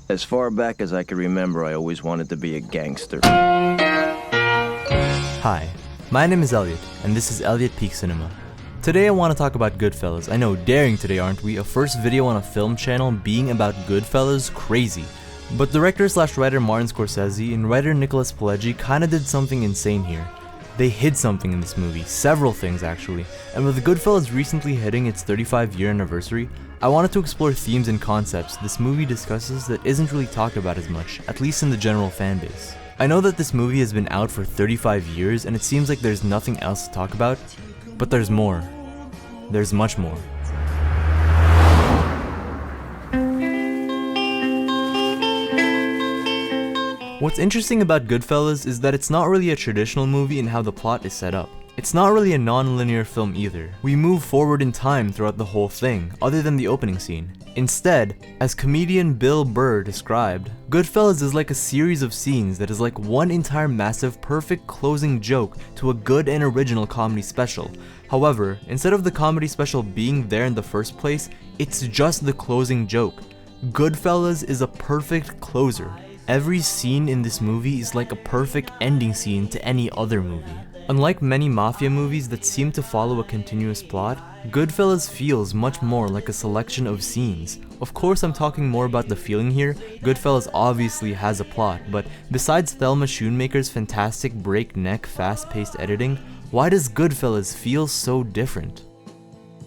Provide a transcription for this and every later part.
As far back as I can remember, I always wanted to be a gangster. Hi, my name is Elliot, and this is Elliot Peak Cinema. Today I want to talk about Goodfellas. I know, daring today, aren't we? A first video on a film channel being about Goodfellas? Crazy. But director/writer Martin Scorsese and writer Nicholas Pileggi kinda did something insane here. They hid something in this movie, several things actually, and with Goodfellas recently hitting its 35-year anniversary, I wanted to explore themes and concepts this movie discusses that isn't really talked about as much, at least in the general fanbase. I know that this movie has been out for 35 years and it seems like there's nothing else to talk about, but there's more. There's much more. What's interesting about Goodfellas is that it's not really a traditional movie in how the plot is set up. It's not really a non-linear film either. We move forward in time throughout the whole thing, other than the opening scene. Instead, as comedian Bill Burr described, Goodfellas is like a series of scenes that is like one entire massive perfect closing joke to a good and original comedy special. However, instead of the comedy special being there in the first place, it's just the closing joke. Goodfellas is a perfect closer. Every scene in this movie is like a perfect ending scene to any other movie. Unlike many mafia movies that seem to follow a continuous plot, Goodfellas feels much more like a selection of scenes. Of course I'm talking more about the feeling here. Goodfellas obviously has a plot, but besides Thelma Schoonmaker's fantastic breakneck fast-paced editing, why does Goodfellas feel so different?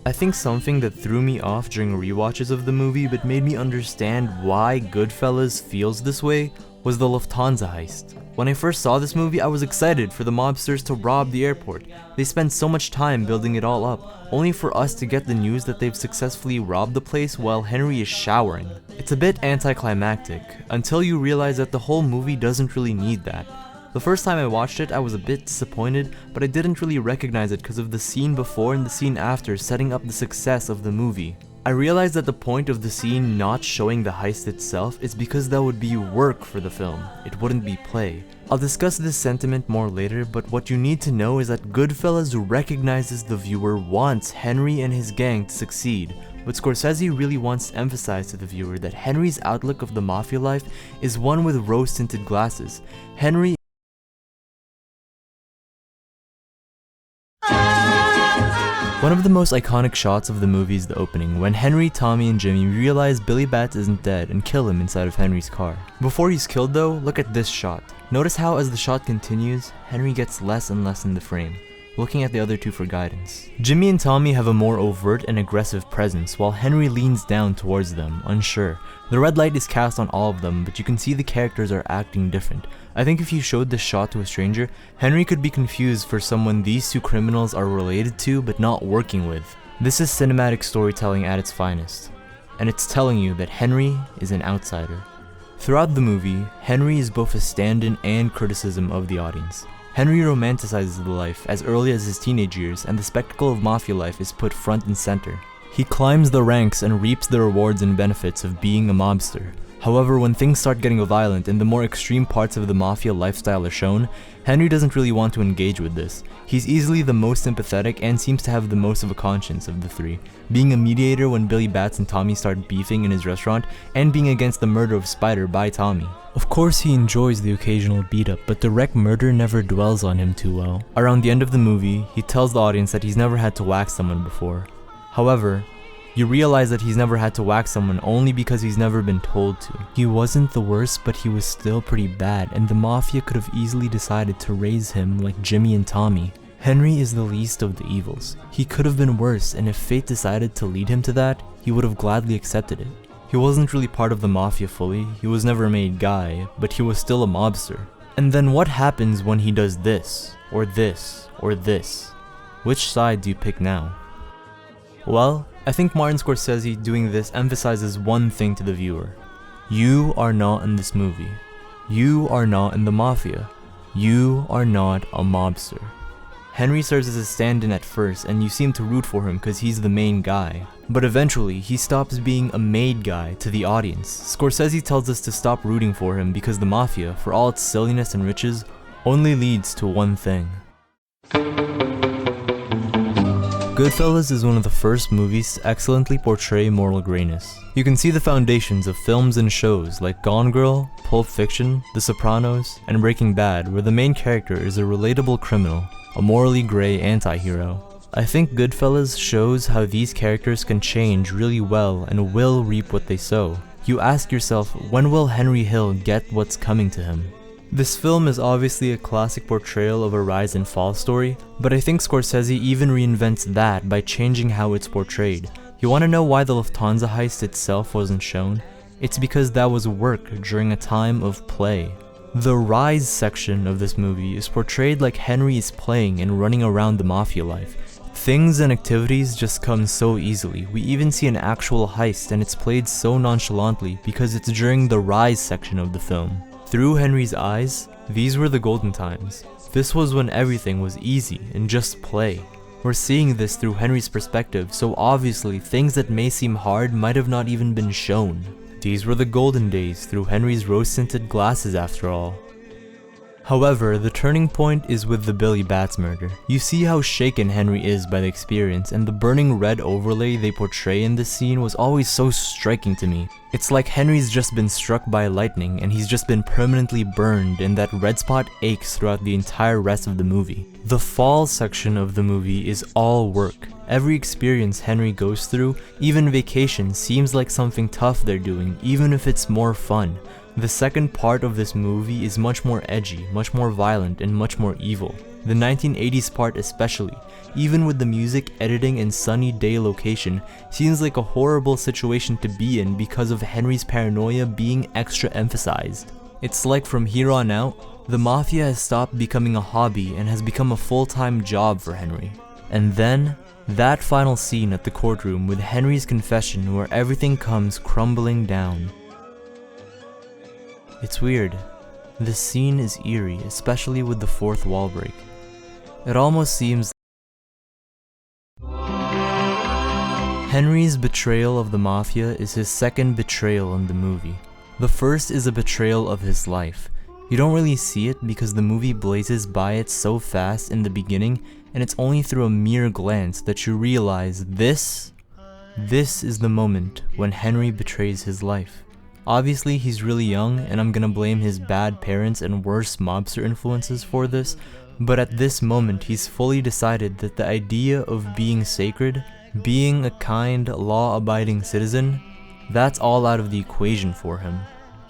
I think something that threw me off during rewatches of the movie but made me understand why Goodfellas feels this way was the Lufthansa heist. When I first saw this movie, I was excited for the mobsters to rob the airport. They spent so much time building it all up, only for us to get the news that they've successfully robbed the place while Henry is showering. It's a bit anticlimactic, until you realize that the whole movie doesn't really need that. The first time I watched it, I was a bit disappointed, but I didn't really recognize it because of the scene before and the scene after setting up the success of the movie. I realized that the point of the scene not showing the heist itself is because that would be work for the film, it wouldn't be play. I'll discuss this sentiment more later, but what you need to know is that Goodfellas recognizes the viewer wants Henry and his gang to succeed, but Scorsese really wants to emphasize to the viewer that Henry's outlook of the mafia life is one with rose-tinted glasses. Henry One of the most iconic shots of the movie is the opening, when Henry, Tommy, and Jimmy realize Billy Batts isn't dead and kill him inside of Henry's car. Before he's killed though, look at this shot. Notice how as the shot continues, Henry gets less and less in the frame, looking at the other two for guidance. Jimmy and Tommy have a more overt and aggressive presence, while Henry leans down towards them, unsure. The red light is cast on all of them, but you can see the characters are acting different. I think if you showed this shot to a stranger, Henry could be confused for someone these two criminals are related to but not working with. This is cinematic storytelling at its finest, and it's telling you that Henry is an outsider. Throughout the movie, Henry is both a stand-in and criticism of the audience. Henry romanticizes the life as early as his teenage years, and the spectacle of mafia life is put front and center. He climbs the ranks and reaps the rewards and benefits of being a mobster. However, when things start getting violent and the more extreme parts of the mafia lifestyle are shown, Henry doesn't really want to engage with this. He's easily the most sympathetic and seems to have the most of a conscience of the three, being a mediator when Billy Batts and Tommy start beefing in his restaurant, and being against the murder of Spider by Tommy. Of course he enjoys the occasional beat up, but direct murder never dwells on him too well. Around the end of the movie, he tells the audience that he's never had to whack someone before. However, you realize that he's never had to whack someone only because he's never been told to. He wasn't the worst, but he was still pretty bad, and the mafia could have easily decided to raise him like Jimmy and Tommy. Henry is the least of the evils. He could have been worse, and if fate decided to lead him to that, he would have gladly accepted it. He wasn't really part of the mafia fully, he was never made guy, but he was still a mobster. And then what happens when he does this, or this, or this? Which side do you pick now? Well, I think Martin Scorsese doing this emphasizes one thing to the viewer. You are not in this movie. You are not in the mafia. You are not a mobster. Henry serves as a stand-in at first, and you seem to root for him because he's the main guy. But eventually, he stops being a made guy to the audience. Scorsese tells us to stop rooting for him because the mafia, for all its silliness and riches, only leads to one thing. Goodfellas is one of the first movies to excellently portray moral grayness. You can see the foundations of films and shows like Gone Girl, Pulp Fiction, The Sopranos, and Breaking Bad, where the main character is a relatable criminal, a morally gray anti-hero. I think Goodfellas shows how these characters can change really well and will reap what they sow. You ask yourself, when will Henry Hill get what's coming to him? This film is obviously a classic portrayal of a rise and fall story, but I think Scorsese even reinvents that by changing how it's portrayed. You want to know why the Lufthansa heist itself wasn't shown? It's because that was work during a time of play. The rise section of this movie is portrayed like Henry is playing and running around the mafia life. Things and activities just come so easily. We even see an actual heist and it's played so nonchalantly because it's during the rise section of the film. Through Henry's eyes, these were the golden times. This was when everything was easy and just play. We're seeing this through Henry's perspective, so obviously things that may seem hard might have not even been shown. These were the golden days through Henry's rose-tinted glasses after all. However, the turning point is with the Billy Batts murder. You see how shaken Henry is by the experience, and the burning red overlay they portray in this scene was always so striking to me. It's like Henry's just been struck by lightning and he's just been permanently burned, and that red spot aches throughout the entire rest of the movie. The fall section of the movie is all work. Every experience Henry goes through, even vacation, seems like something tough they're doing, even if it's more fun. The second part of this movie is much more edgy, much more violent, and much more evil. The 1980s part especially, even with the music, editing, and sunny day location, seems like a horrible situation to be in because of Henry's paranoia being extra emphasized. It's like from here on out, the mafia has stopped becoming a hobby and has become a full-time job for Henry. And then, that final scene at the courtroom with Henry's confession where everything comes crumbling down. It's weird. This scene is eerie, especially with the fourth wall break. It almost seems Henry's betrayal of the mafia is his second betrayal in the movie. The first is a betrayal of his life. You don't really see it because the movie blazes by it so fast in the beginning, and it's only through a mere glance that you realize this is the moment when Henry betrays his life. Obviously, he's really young, and I'm gonna blame his bad parents and worse mobster influences for this, but at this moment, he's fully decided that the idea of being sacred, being a kind, law-abiding citizen, that's all out of the equation for him.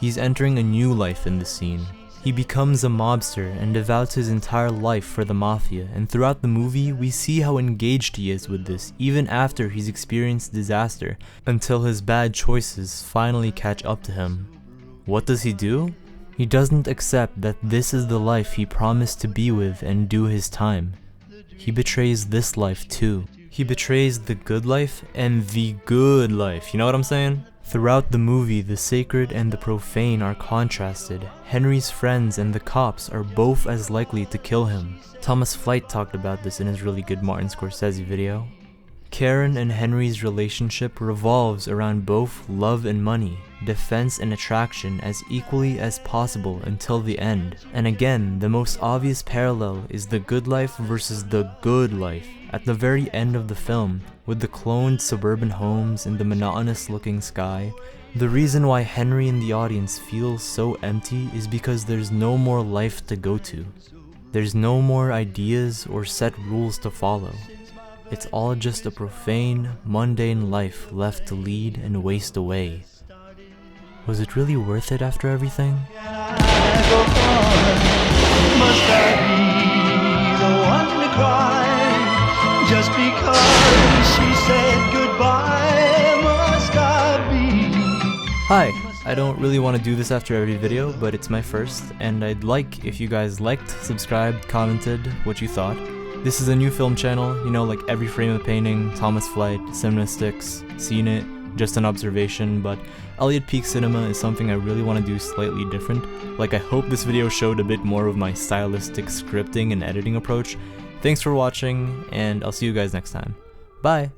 He's entering a new life in this scene. He becomes a mobster and devotes his entire life for the mafia, and throughout the movie, we see how engaged he is with this, even after he's experienced disaster, until his bad choices finally catch up to him. What does he do? He doesn't accept that this is the life he promised to be with and do his time. He betrays this life too. He betrays the good life and the good life, you know what I'm saying? Throughout the movie, the sacred and the profane are contrasted. Henry's friends and the cops are both as likely to kill him. Thomas Flight talked about this in his really good Martin Scorsese video. Karen and Henry's relationship revolves around both love and money, defense and attraction as equally as possible until the end. And again, the most obvious parallel is the good life versus the good life at the very end of the film, with the cloned suburban homes and the monotonous looking sky. The reason why Henry in the audience feels so empty is because there's no more life to go to. There's no more ideas or set rules to follow. It's all just a profane, mundane life left to lead and waste away. Was it really worth it after everything? Just because she said goodbye, must I be? Hi, I don't really want to do this after every video, but it's my first, and I'd like if you guys liked, subscribed, commented what you thought. This is a new film channel, you know, like Every Frame of Painting, Thomas Flight, Cinemasticks, Seen It, Just an Observation, but Elliot Peak Cinema is something I really want to do slightly different. Like, I hope this video showed a bit more of my stylistic scripting and editing approach. Thanks for watching, and I'll see you guys next time. Bye!